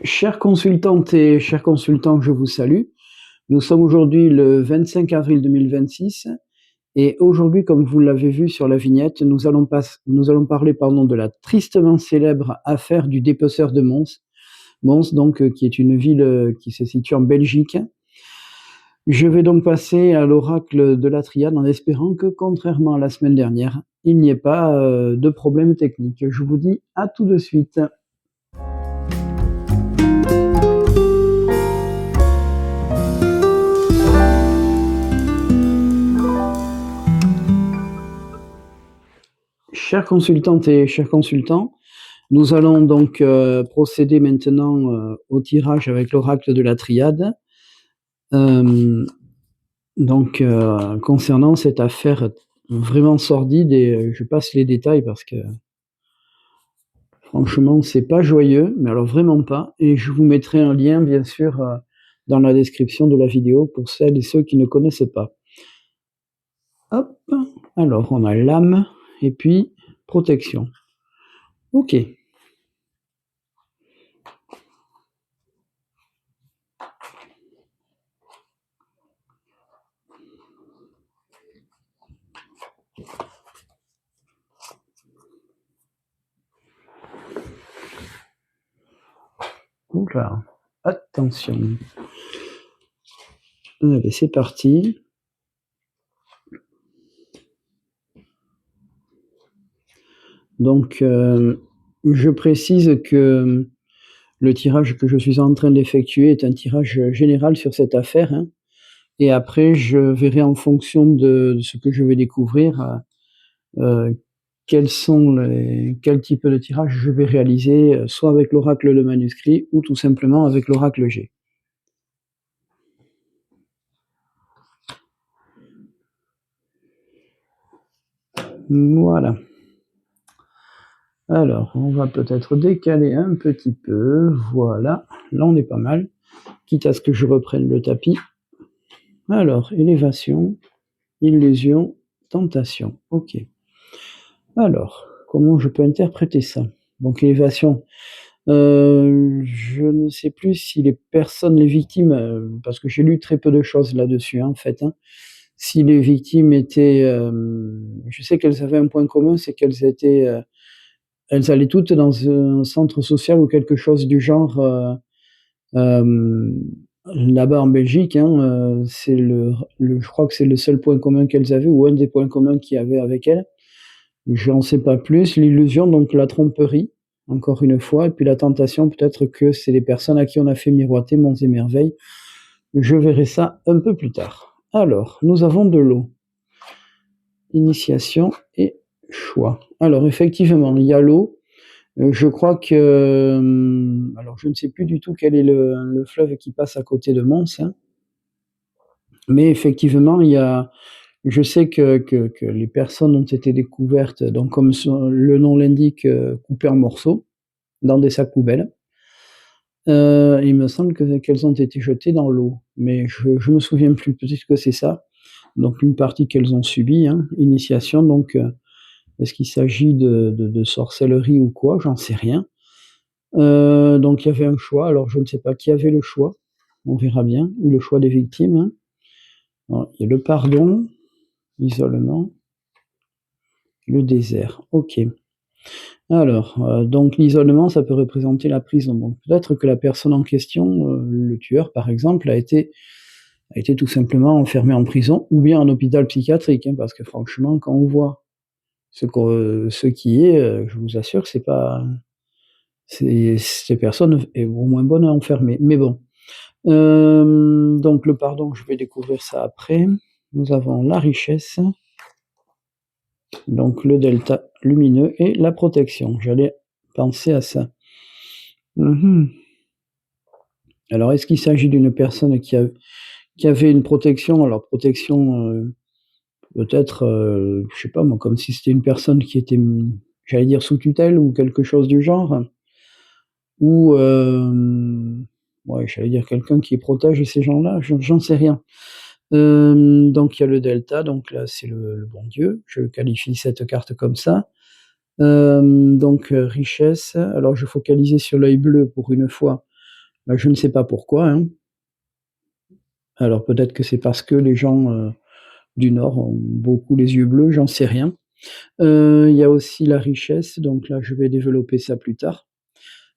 Chères consultantes et chers consultants, je vous salue. Nous sommes aujourd'hui le 25 avril 2026 et aujourd'hui, comme vous l'avez vu sur la vignette, nous allons parler de la tristement célèbre affaire du dépeceur de Mons. Mons, donc, qui est une ville qui se situe en Belgique. Je vais donc passer à l'oracle de la triade en espérant que, contrairement à la semaine dernière, il n'y ait pas de problème technique. Je vous dis à tout de suite. Chères consultantes et chers consultants, nous allons donc procéder maintenant au tirage avec l'oracle de la triade. Concernant cette affaire vraiment sordide, et je passe les détails parce que franchement, c'est pas joyeux, mais alors vraiment pas. Et je vous mettrai un lien, bien sûr, dans la description de la vidéo pour celles et ceux qui ne connaissent pas. Hop, alors on a l'âme et puis protection. Ok. Oula, attention. Allez, c'est parti. Donc, je précise que le tirage que je suis en train d'effectuer est un tirage général sur cette affaire, hein, et après je verrai en fonction de ce que je vais découvrir, quel type de tirage je vais réaliser, soit avec l'oracle de manuscrit ou tout simplement avec l'oracle G. Voilà. Alors, on va peut-être décaler un petit peu, voilà, là on est pas mal, quitte à ce que je reprenne le tapis. Alors, élévation, illusion, tentation, ok. Alors, comment je peux interpréter ça? Donc, élévation, je ne sais plus si les personnes, les victimes, parce que j'ai lu très peu de choses là-dessus, hein, en fait, hein. Si les victimes étaient, je sais qu'elles avaient un point commun, c'est qu'elles étaient, elles allaient toutes dans un centre social ou quelque chose du genre, là-bas en Belgique, hein, c'est je crois que c'est le seul point commun qu'elles avaient ou un des points communs qu'il y avait avec elles. J'en sais pas plus. L'illusion, donc la tromperie, encore une fois, et puis la tentation, peut-être que c'est les personnes à qui on a fait miroiter monts et merveilles. Je verrai ça un peu plus tard. Alors, nous avons de l'eau. Initiation et choix. Alors, effectivement, il y a l'eau. Je crois que, alors je ne sais plus du tout quel est le fleuve qui passe à côté de Mons, hein, mais effectivement, je sais que les personnes ont été découvertes, donc comme le nom l'indique, coupées en morceaux, dans des sacs poubelles. Il me semble qu'elles ont été jetées dans l'eau, mais je me souviens plus, peut-être que c'est ça. Donc une partie qu'elles ont subie, hein, initiation, donc est-ce qu'il s'agit de sorcellerie ou quoi? J'en sais rien. Donc il y avait un choix, alors je ne sais pas qui avait le choix, on verra bien, ou le choix des victimes, hein. Alors, il y a le pardon, l'isolement, le désert, ok. Alors, donc l'isolement, ça peut représenter la prison. Donc peut-être que la personne en question, le tueur par exemple, a été tout simplement enfermé en prison ou bien en hôpital psychiatrique, hein, parce que franchement, quand on voit ce qui est, je vous assure que c'est pas ces personnes est au moins bonne à enfermer. Mais bon. Donc le pardon, je vais découvrir ça après. Nous avons la richesse, donc le delta lumineux et la protection. J'allais penser à ça. Alors, est-ce qu'il s'agit d'une personne qui avait une protection? Alors protection, peut-être, je sais pas moi, comme si c'était une personne qui était, j'allais dire sous tutelle ou quelque chose du genre? Ou, ouais, j'allais dire quelqu'un qui protège ces gens-là? J'en sais rien. Donc il y a le delta, donc là c'est le bon Dieu, je qualifie cette carte comme ça. Donc richesse, alors je focalisais sur l'œil bleu pour une fois, Bah, je ne sais pas pourquoi, hein. Alors peut-être que c'est parce que les gens, du Nord ont beaucoup les yeux bleus, j'en sais rien. Il y a aussi la richesse, donc là, je vais développer ça plus tard.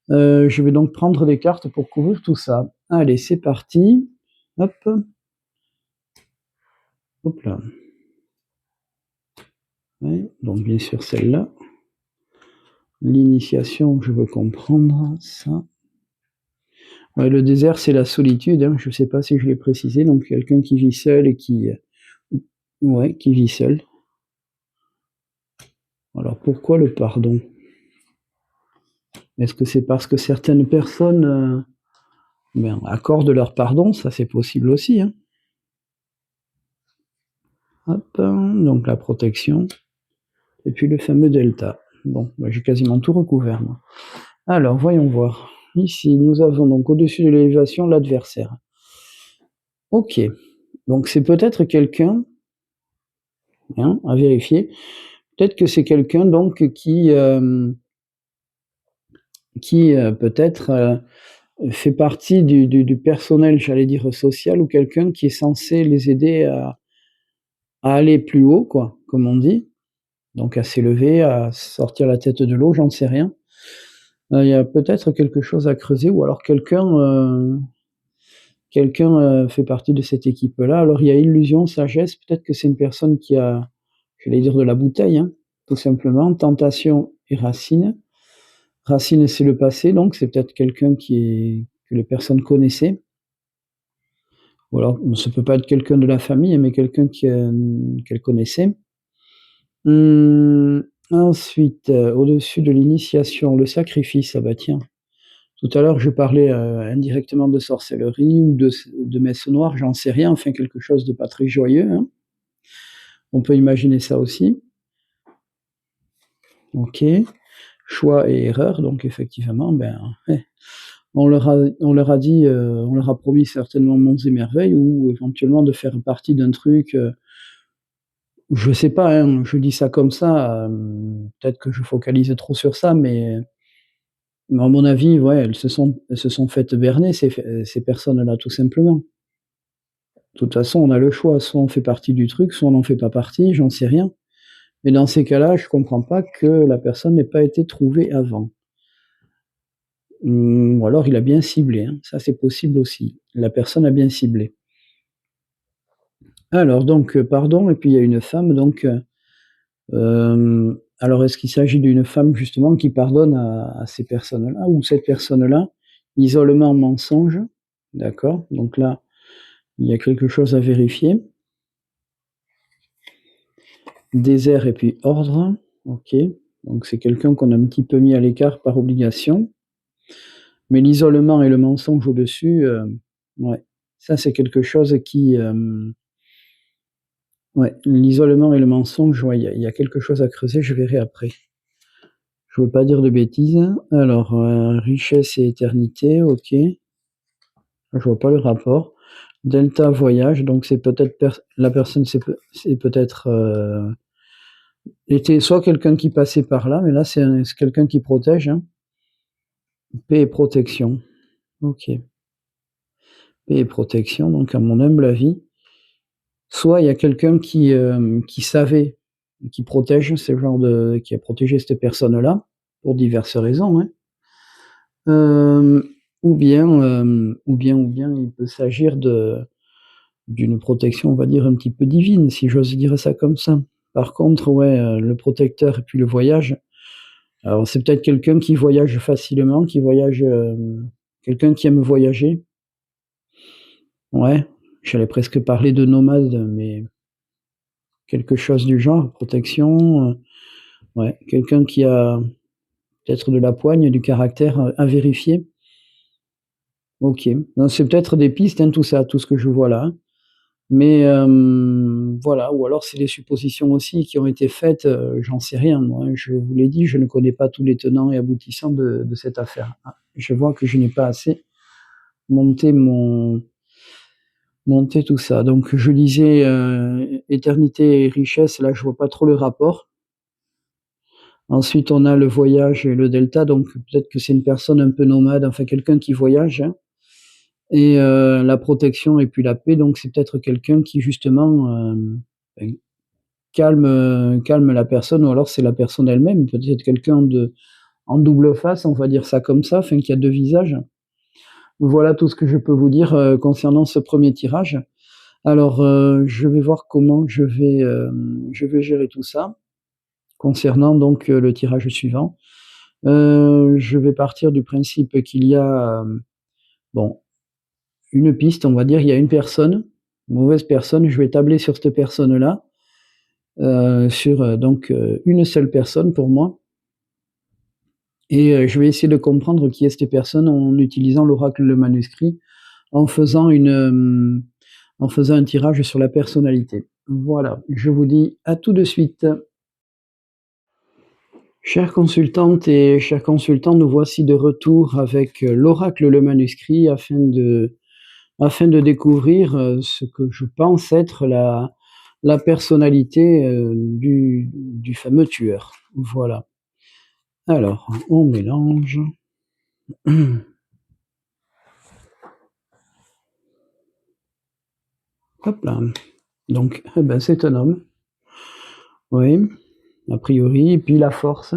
Je vais donc prendre des cartes pour couvrir tout ça. Allez, c'est parti. Hop, hop là. Ouais, donc bien sûr celle-là. L'initiation, je veux comprendre ça. Ouais, le désert, c'est la solitude, hein, je sais pas si je l'ai précisé, donc quelqu'un qui vit seul et qui, ouais, qui vit seul. Alors pourquoi le pardon? Est-ce que c'est parce que certaines personnes, accordent leur pardon? Ça, c'est possible aussi, hein. Hop, donc la protection et puis le fameux delta. Bon, bah, j'ai quasiment tout recouvert, moi. Alors, voyons voir. Ici, nous avons donc au-dessus de l'élévation l'adversaire. OK, donc c'est peut-être quelqu'un, hein, à vérifier. Peut-être que c'est quelqu'un donc qui, peut-être, fait partie du personnel, j'allais dire social, ou quelqu'un qui est censé les aider à aller plus haut quoi, comme on dit, donc à s'élever, à sortir la tête de l'eau, j'en sais rien. Il y a peut-être quelque chose à creuser ou alors quelqu'un fait partie de cette équipe-là. Alors il y a illusion, sagesse, peut-être que c'est une personne qui a, j'allais dire de la bouteille, hein, tout simplement. Tentation et racine. Racine, c'est le passé, donc c'est peut-être quelqu'un que les personnes connaissaient. Ou alors, ça peut pas être quelqu'un de la famille, mais quelqu'un qu'elle connaissait. Ensuite, au-dessus de l'initiation, le sacrifice, ah bah tiens, tout à l'heure je parlais, indirectement de sorcellerie ou de messe noire, j'en sais rien, enfin quelque chose de pas très joyeux, hein. On peut imaginer ça aussi. OK. Choix et erreur, donc effectivement, ouais, on leur a dit, on leur a promis certainement monts et merveilles ou éventuellement de faire partie d'un truc, je sais pas, hein, je dis ça comme ça, peut-être que je focalise trop sur ça, mais à mon avis, ouais, elles se sont faites berner ces personnes-là, tout simplement. De toute façon, on a le choix, soit on fait partie du truc, soit on n'en fait pas partie, j'en sais rien. Mais dans ces cas-là, je comprends pas que la personne n'ait pas été trouvée avant. Ou alors il a bien ciblé, hein, ça c'est possible aussi. La personne a bien ciblé. Alors donc, pardon et puis il y a une femme donc, alors est-ce qu'il s'agit d'une femme justement qui pardonne à ces personnes-là ou cette personne-là? Isolement, mensonge, d'accord, donc là, il y a quelque chose à vérifier. Désert et puis ordre, OK, donc c'est quelqu'un qu'on a un petit peu mis à l'écart par obligation. Mais l'isolement et le mensonge au-dessus, ouais, ça c'est quelque chose qui, ouais, l'isolement et le mensonge, ouais, il y a quelque chose à creuser, je verrai après. Je veux pas dire de bêtises. Alors, richesse et éternité, OK. Je vois pas le rapport. Delta voyage, donc c'est peut-être la personne c'est peut-être, était soit quelqu'un qui passait par là, mais là c'est quelqu'un qui protège, hein. Paix et protection. OK. Paix et protection, donc à mon humble avis. Soit il y a quelqu'un qui savait, qui protège ce genre qui a protégé cette personne-là, pour diverses raisons, hein. Hem, ou bien il peut s'agir d'une protection, on va dire, un petit peu divine, si j'ose dire ça comme ça. Par contre, ouais, le protecteur et puis le voyage, alors c'est peut-être quelqu'un qui voyage facilement, qui voyage, quelqu'un qui aime voyager. Ouais, j'allais presque parler de nomade, mais quelque chose du genre, protection, ouais, quelqu'un qui a peut-être de la poigne, du caractère, à vérifier. OK. Non, c'est peut-être des pistes, hein, tout ça, tout ce que je vois là, hein. Mais, voilà, ou alors c'est des suppositions aussi qui ont été faites, j'en sais rien moi, hein. Je vous l'ai dit, je ne connais pas tous les tenants et aboutissants de cette affaire. Ah, je vois que je n'ai pas assez monté monté tout ça. Donc je disais, éternité et richesse, là je vois pas trop le rapport. Ensuite, on a le voyage et le delta, donc peut-être que c'est une personne un peu nomade, enfin quelqu'un qui voyage, hein. et la protection et puis la paix, donc c'est peut-être quelqu'un qui justement, ben, calme la personne ou alors c'est la personne elle-même, peut-être quelqu'un de en double face, on va dire ça comme ça, enfin qui a 2 visages. Voilà tout ce que je peux vous dire, concernant ce premier tirage. Alors, je vais voir comment je vais gérer tout ça, concernant donc, le tirage suivant. Je vais partir du principe qu'il y a, bon, une piste, on va dire, il y a une personne, une mauvaise personne, je vais tabler sur cette personne-là, sur, donc, une seule personne pour moi et je vais essayer de comprendre qui est cette personne en utilisant l'oracle Le Manuscrit, en faisant en faisant un tirage sur la personnalité. Voilà, je vous dis à tout de suite. Chères consultantes et chers consultants, nous voici de retour avec, l'oracle Le Manuscrit afin de découvrir, ce que je pense être la personnalité, du fameux tueur. Voilà. Alors, on mélange. Hop là. Donc, eh ben, c'est un homme. Oui, a priori, et puis la force.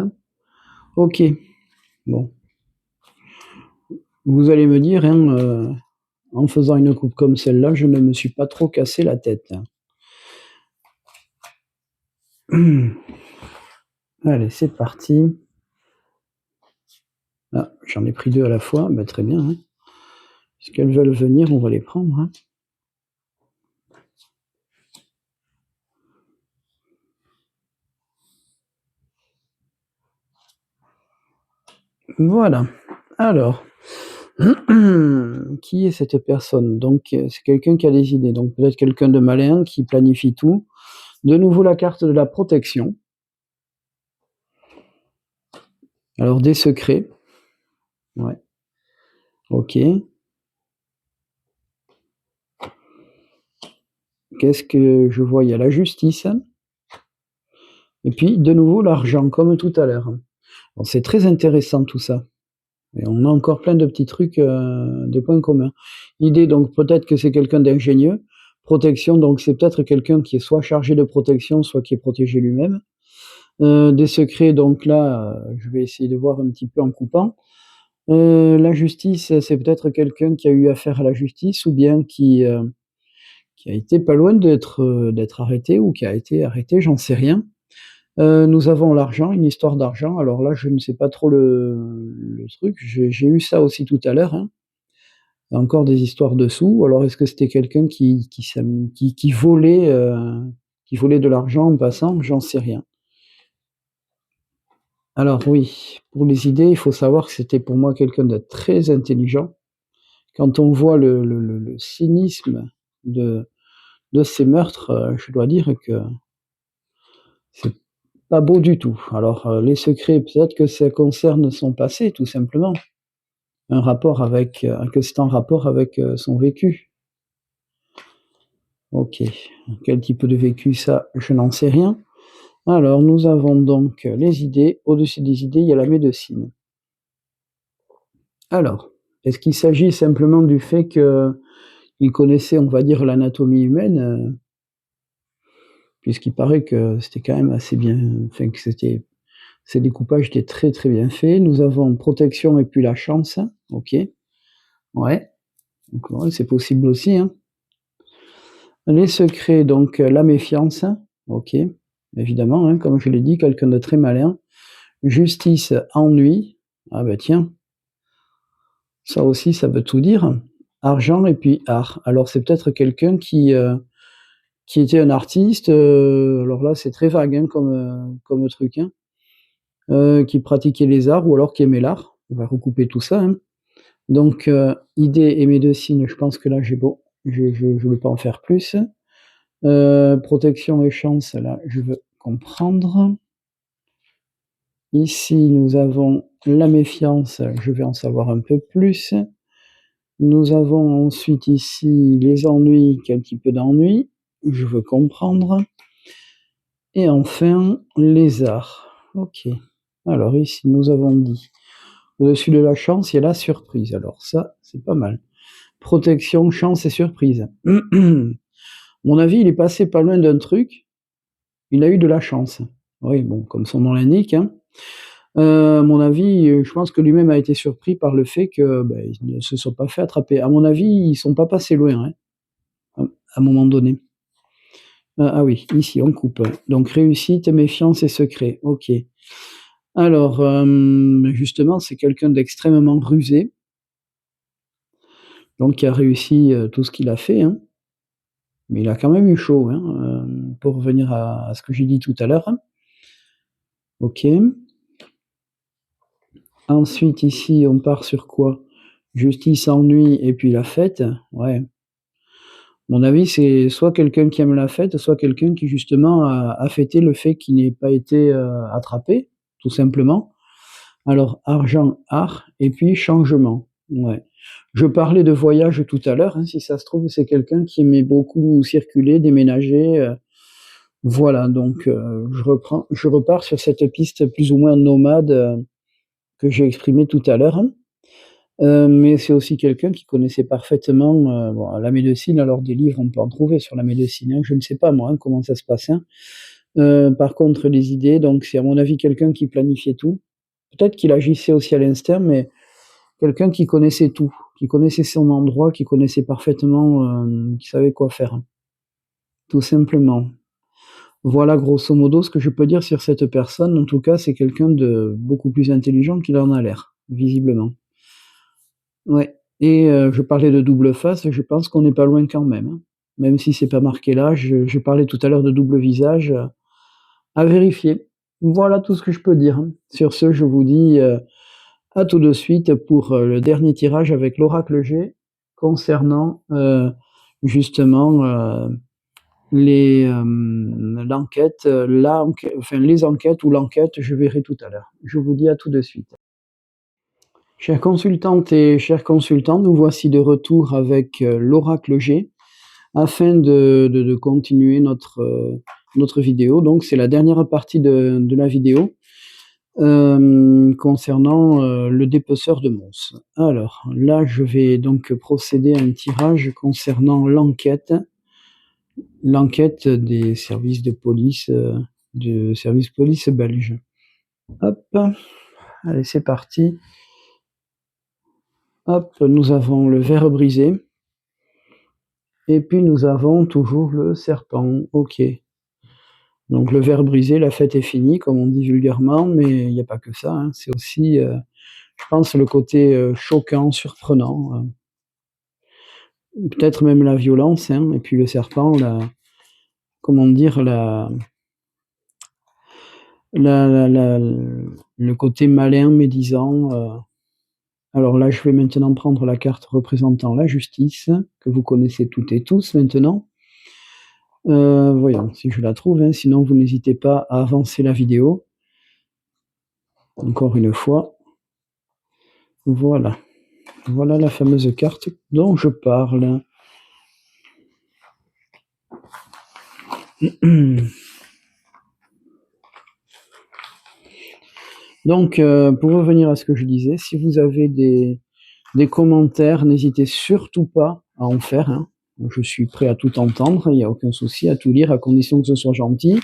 OK. Bon. Vous allez me dire, hein, en faisant une coupe comme celle-là, je ne me suis pas trop cassé la tête. Allez, c'est parti. Ah, j'en ai pris 2 à la fois, bah, très bien, hein. Puisqu'elles veulent venir, on va les prendre, hein. Voilà. Alors, qui est cette personne? Donc, c'est quelqu'un qui a des idées, donc peut-être quelqu'un de malin qui planifie tout. De nouveau la carte de la protection. Alors des secrets. Ouais. OK. Qu'est-ce que je vois? Il y a la justice et puis de nouveau l'argent comme tout à l'heure. Bon, c'est très intéressant tout ça et on a encore plein de petits trucs, des points communs. Idée donc peut-être que c'est quelqu'un d'ingénieux. Protection donc c'est peut-être quelqu'un qui est soit chargé de protection, soit qui est protégé lui-même. Des secrets donc là, je vais essayer de voir un petit peu en coupant. La justice, c'est peut-être quelqu'un qui a eu affaire à la justice ou bien qui a été pas loin d'être arrêté ou qui a été arrêté, j'en sais rien. Nous avons l'argent, une histoire d'argent. Alors là, je ne sais pas trop le truc. J'ai eu ça aussi tout à l'heure, hein. Encore des histoires de sous. Alors est-ce que c'était quelqu'un qui volait de l'argent en passant? J'en sais rien. Alors oui, pour les idées, il faut savoir que c'était pour moi quelqu'un de très intelligent. Quand on voit le cynisme de ces meurtres, je dois dire que c'est pas beau du tout. Alors, les secrets, peut-être que ça concerne son passé, tout simplement. Un rapport avec, que c'est en rapport avec, son vécu. OK. Quel type de vécu ça, je n'en sais rien. Alors, nous avons donc les idées. Au-dessus des idées, il y a la médecine. Alors, est-ce qu'il s'agit simplement du fait qu'il connaissait, on va dire, l'anatomie humaine, puisqu'il paraît que c'était quand même assez bien, enfin que ces découpages étaient très, très bien faits. Nous avons protection et puis la chance. OK. Ouais, donc ouais, c'est possible aussi, hein. Les secrets, donc la méfiance. OK, évidemment, hein, comme je l'ai dit, quelqu'un de très malin. Justice, ennui. Ah bah tiens, ça aussi, ça veut tout dire. Argent et puis art. Alors c'est peut-être quelqu'un qui était un artiste, alors là, c'est très vague, hein, comme truc, hein. Qui pratiquait les arts ou alors qui aimait l'art. On va recouper tout ça, hein. Donc, idées et médecine, je pense que là, j'ai beau je veux pas en faire plus. Protection et chance, là, je veux comprendre. Ici, nous avons la méfiance, je vais en savoir un peu plus. Nous avons ensuite ici les ennuis, quel type d'ennui? Je veux comprendre. Et enfin, les arts. OK. Alors ici, nous avons dit, au-dessus de la chance, il y a la surprise. Alors ça, c'est pas mal. Protection, chance et surprise. Mon avis, il est passé pas loin d'un truc, il a eu de la chance. Oui, bon, comme son nom l'indique, hein. À mon avis, je pense que lui-même a été surpris par le fait que, ils ne se sont pas fait attraper. À mon avis, ils sont pas passés loin, hein, à un moment donné. Ah oui, ici on coupe. Donc réussite, méfiance et secret. OK. Alors, justement, c'est quelqu'un d'extrêmement rusé, donc qui a réussi, tout ce qu'il a fait, hein. Mais il a quand même eu chaud, hein, pour revenir à ce que j'ai dit tout à l'heure. OK. Ensuite ici, on part sur quoi? Justice, ennui et puis la fête. Ouais. Mon avis, c'est soit quelqu'un qui aime la fête, soit quelqu'un qui justement a fêté le fait qu'il n'ait pas été, attrapé, tout simplement. Alors argent, art et puis changement. Ouais. Je parlais de voyage tout à l'heure, hein, si ça se trouve, c'est quelqu'un qui aimait beaucoup circuler, déménager, voilà donc je repars sur cette piste plus ou moins nomade, que j'ai exprimée tout à l'heure, hein. Mais c'est aussi quelqu'un qui connaissait parfaitement, bon, la médecine. Alors des livres, on peut en trouver sur la médecine, hein, je ne sais pas moi, hein, comment ça se passe, hein. Par contre les idées, donc c'est à mon avis quelqu'un qui planifiait tout. Peut-être qu'il agissait aussi à l'instinct, mais quelqu'un qui connaissait tout, qui connaissait son endroit, qui connaissait parfaitement, qui savait quoi faire, tout simplement. Voilà grosso modo ce que je peux dire sur cette personne. En tout cas, c'est quelqu'un de beaucoup plus intelligent qu'il en a l'air, visiblement. Ouais et je parlais de double face, je pense qu'on n'est pas loin quand même, hein. Même si c'est pas marqué là, je parlais tout à l'heure de double visage, à vérifier. Voilà tout ce que je peux dire, hein. Sur ce, je vous dis, à tout de suite pour, le dernier tirage avec l'oracle G concernant, justement, l'enquête, enfin les enquêtes ou l'enquête, je verrai tout à l'heure. Je vous dis à tout de suite. Chères consultantes et chers consultants, nous voici de retour avec, l'oracle G afin de continuer notre vidéo. Donc c'est la dernière partie de la vidéo, concernant, le dépeceur de monstres. Alors là, je vais donc procéder à un tirage concernant l'enquête des services de police, belges. Hop, allez c'est parti. Hop, nous avons le verre brisé et puis nous avons toujours le serpent. OK. Donc le verre brisé, la fête est finie, comme on dit vulgairement, mais il y a pas que ça, hein. C'est aussi, je pense le côté, choquant, surprenant, peut-être même la violence, hein, et puis le serpent, la comment dire? La le côté malin, médisant, alors là, je vais maintenant prendre la carte représentant la justice, que vous connaissez toutes et tous maintenant. Voyons si je la trouve, hein, sinon vous n'hésitez pas à avancer la vidéo. Encore une fois. Voilà. Voilà la fameuse carte dont je parle. Donc, pour revenir à ce que je disais, si vous avez des commentaires, n'hésitez surtout pas à en faire, hein. Je suis prêt à tout entendre, il n'y a aucun souci, à tout lire, à condition que ce soit gentil,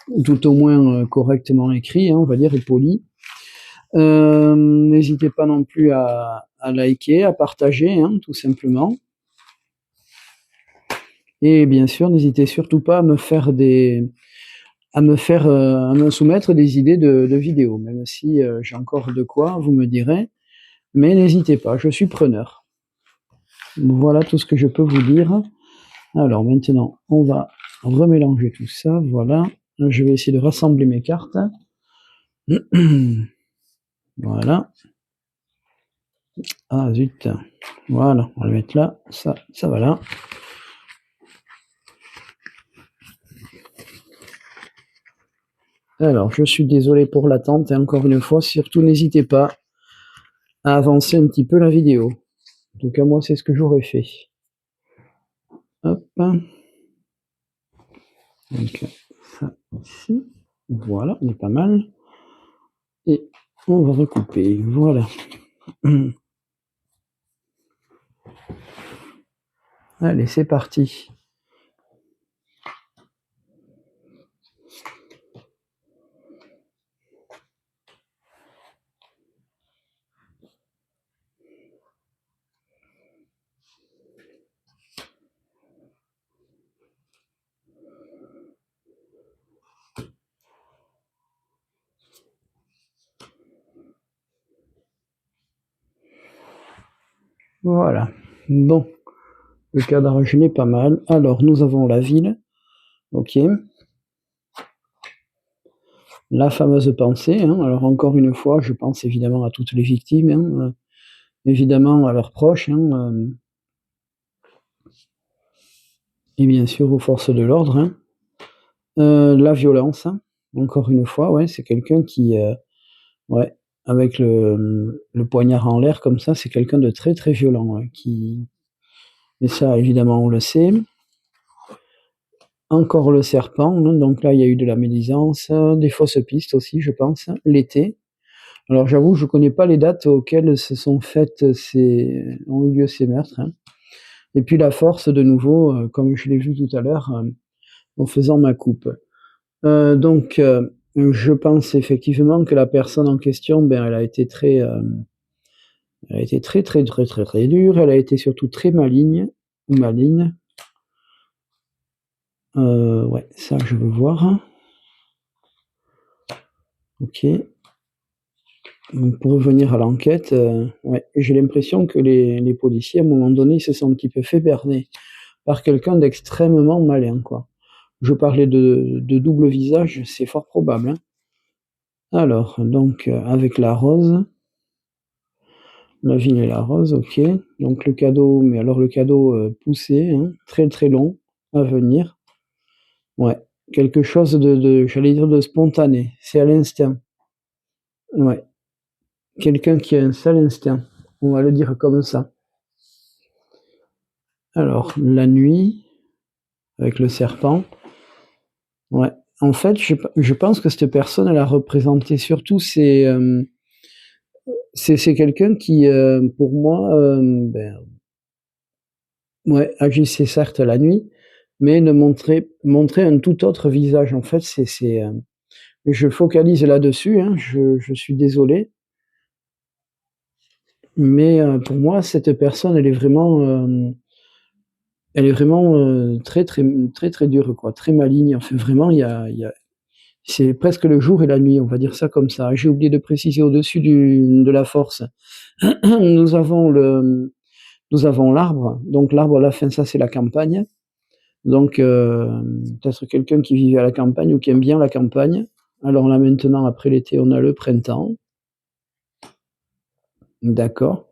ou tout au moins, correctement écrit, hein, on va dire, et poli. N'hésitez pas non plus à liker, à partager, hein, tout simplement. Et bien sûr, n'hésitez surtout pas à me soumettre des idées de vidéos, même si, j'ai encore de quoi, vous me direz, mais n'hésitez pas, je suis preneur. Voilà tout ce que je peux vous dire. Alors maintenant, on va remélanger tout ça, voilà. Je vais essayer de rassembler mes cartes. Voilà. Ah zut, voilà, on va le mettre là, ça va là. Alors, je suis désolé pour l'attente et encore une fois, surtout n'hésitez pas à avancer un petit peu la vidéo. En tout cas, moi, c'est ce que j'aurais fait. Hop. Donc, ça ici. Voilà, on est pas mal. Et on va recouper. Voilà. Allez, c'est parti. Voilà. Bon, le cadrage n'est pas mal. Alors, nous avons la ville. Ok. La fameuse pensée. Hein. Alors, encore une fois, je pense évidemment à toutes les victimes, hein, évidemment à leurs proches, hein, et bien sûr aux forces de l'ordre. Hein. La violence, hein. Encore une fois, ouais, c'est quelqu'un qui, ouais, avec le poignard en l'air comme ça, c'est quelqu'un de très, très violent, ouais, qui et ça évidemment on le sait. Encore le serpent, hein, donc là il y a eu de la médisance, des fausses pistes aussi je pense, l'été. Alors j'avoue, je connais pas les dates auxquelles se sont faites ont eu lieu ces meurtres, hein. Et puis la force de nouveau, comme je l'ai vu tout à l'heure, en faisant ma coupe. Donc je pense effectivement que la personne en question, ben, elle a été très, très, très, très, très dure. Elle a été surtout très maligne. Ouais, ça je veux voir. OK. Donc pour revenir à l'enquête, ouais, j'ai l'impression que les policiers, à un moment donné, se sont un petit peu fait berner par quelqu'un d'extrêmement malin, quoi. Je parlais de double visage, c'est fort probable, hein. Alors donc avec la rose, la vigne et la rose, OK. Donc le cadeau, mais alors le cadeau, poussé, hein, très, très long à venir. Ouais, quelque chose de j'allais dire de spontané, c'est à l'instinct. Ouais, quelqu'un qui a un sale instinct, on va le dire comme ça. Alors, la nuit, avec le serpent, ouais. En fait, je pense que cette personne, elle a représenté surtout c'est quelqu'un qui, pour moi, ben, ouais, agissait certes la nuit, mais ne montrait un tout autre visage. En fait, je focalise là-dessus, hein, je suis désolé, mais pour moi, cette personne, elle est vraiment, très, très, très, très dure, quoi, très maligne. Enfin, vraiment, il y a c'est presque le jour et la nuit, on va dire ça comme ça. J'ai oublié de préciser au-dessus de la force, nous avons nous avons l'arbre. Donc l'arbre, à la fin, ça, c'est la campagne. Donc peut-être quelqu'un qui vivait à la campagne ou qui aime bien la campagne. Alors là, maintenant, après l'été, on a le printemps. D'accord.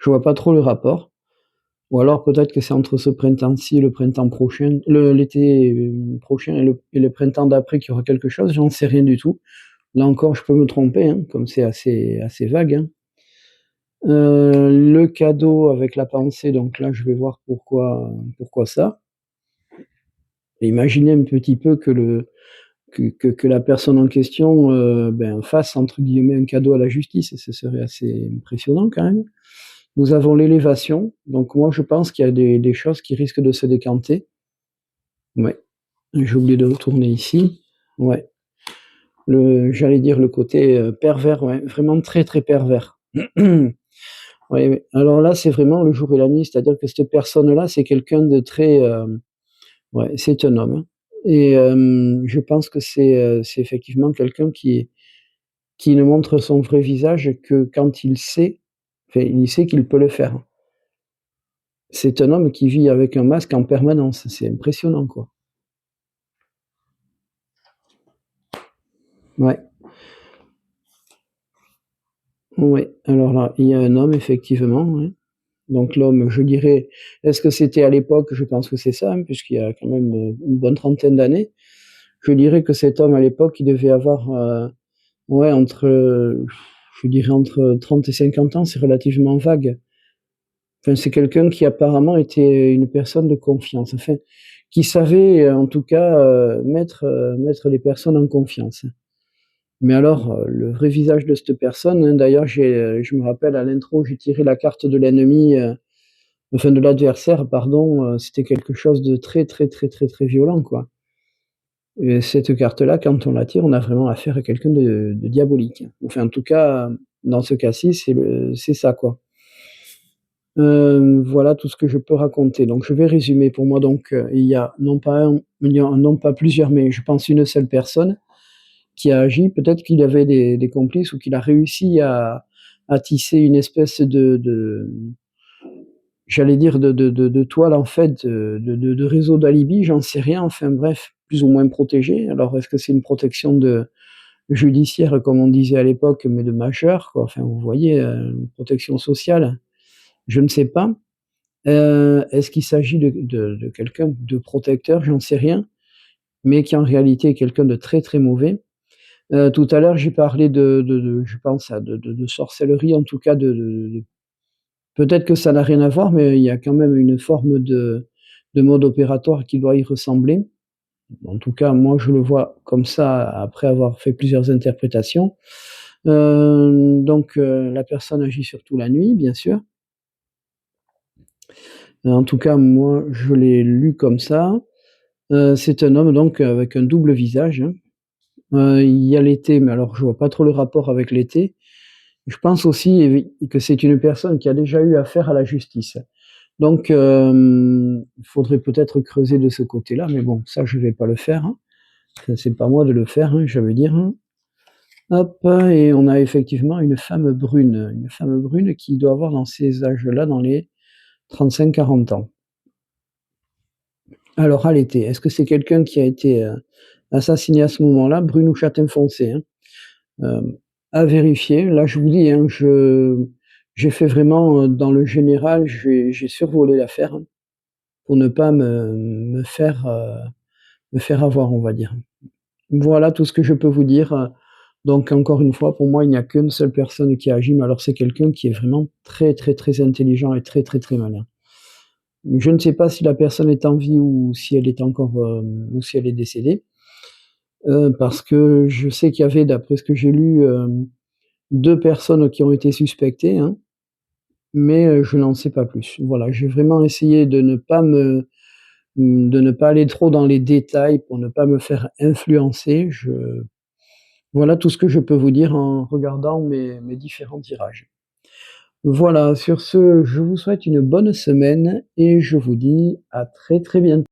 Je vois pas trop le rapport. Ou alors peut-être que c'est entre ce printemps-ci et le printemps prochain, l'été, prochain et le printemps d'après qu'il y aura quelque chose, j'en sais rien du tout. Là encore, je peux me tromper, hein, comme c'est assez vague, hein. Le cadeau avec la pensée, donc là, je vais voir pourquoi ça. Imaginez un petit peu que la personne en question, ben, fasse entre guillemets «un cadeau à la justice», et ce serait assez impressionnant quand même. Nous avons l'élévation, donc moi je pense qu'il y a des choses qui risquent de se décanter. Ouais, j'ai oublié de retourner ici. Ouais, j'allais dire le côté, pervers, ouais, vraiment très, très pervers. Oui, oui. Alors là, c'est vraiment le jour et la nuit, c'est-à-dire que cette personne-là, c'est quelqu'un de très, ouais, c'est un homme, hein, et je pense que c'est effectivement quelqu'un qui ne montre son vrai visage que quand il sait, enfin, il sait qu'il peut le faire. C'est un homme qui vit avec un masque en permanence, c'est impressionnant, quoi. Ouais, ouais, alors là, il y a un homme effectivement, ouais. Donc l'homme, je dirais, est-ce que c'était à l'époque? Je pense que c'est ça, hein, puisqu'il y a quand même, une bonne trentaine d'années. Je dirais que cet homme à l'époque, il devait avoir, ouais, je dirais entre 30 et 50 ans, c'est relativement vague. Enfin, c'est quelqu'un qui apparemment était une personne de confiance, enfin, qui savait, en tout cas, mettre les personnes en confiance. Mais alors, le vrai visage de cette personne, hein, d'ailleurs je me rappelle à l'intro, j'ai tiré la carte de l'ennemi, enfin de l'adversaire, pardon, c'était quelque chose de très, très, très, très, très violent, quoi. Et cette carte-là, quand on la tire, on a vraiment affaire à quelqu'un de diabolique. Enfin, en tout cas, dans ce cas-ci, c'est ça, quoi. Voilà tout ce que je peux raconter. Donc je vais résumer. Pour moi, donc, il y a non pas plusieurs, mais je pense une seule personne qui a agi. Peut-être qu'il avait des complices ou qu'il a réussi à tisser une espèce de j'allais dire de toile en fait, de réseau d'alibi, j'en sais rien, enfin bref, plus ou moins protégé. Alors est-ce que c'est une protection judiciaire comme on disait à l'époque, mais de majeur quoi? Enfin vous voyez, une protection sociale? Je ne sais pas. Est-ce qu'il s'agit de quelqu'un de protecteur? J'en sais rien, mais qui en réalité est quelqu'un de très, très mauvais. Tout à l'heure j'ai parlé de je pense à de sorcellerie, en tout cas de peut-être que ça n'a rien à voir, mais il y a quand même une forme de mode opératoire qui doit y ressembler. En tout cas, moi, je le vois comme ça après avoir fait plusieurs interprétations. Donc, la personne agit surtout la nuit, bien sûr. En tout cas, moi, je l'ai lu comme ça. C'est un homme donc avec un double visage, hein. Il y a l'été, mais alors je vois pas trop le rapport avec l'été. Je pense aussi que c'est une personne qui a déjà eu affaire à la justice. Donc, il faudrait peut-être creuser de ce côté-là, mais bon, ça je vais pas le faire, hein. C'est pas moi de le faire, hein, je veux dire, hein. Hop, et on a effectivement une femme brune qui doit avoir dans ces âges-là, dans les 35-40 ans. Alors à l'été, est-ce que c'est quelqu'un qui a été, assassiné à ce moment-là, brune ou châtain foncé, hein? À vérifier. Là, je vous dis, hein, j'ai fait vraiment, dans le général, j'ai survolé l'affaire, hein, pour ne pas me faire avoir, on va dire. Voilà tout ce que je peux vous dire, donc encore une fois, pour moi, il n'y a qu'une seule personne qui a agi, mais alors c'est quelqu'un qui est vraiment très, très, très intelligent et très, très, très malin. Je ne sais pas si la personne est en vie ou si elle est encore, ou si elle est décédée, parce que je sais qu'il y avait, d'après ce que j'ai lu, 2 personnes qui ont été suspectées, hein, mais je n'en sais pas plus. Voilà, j'ai vraiment essayé de ne pas aller trop dans les détails pour ne pas me faire influencer. Voilà tout ce que je peux vous dire en regardant mes différents tirages. Voilà, sur ce, je vous souhaite une bonne semaine et je vous dis à très, très bientôt.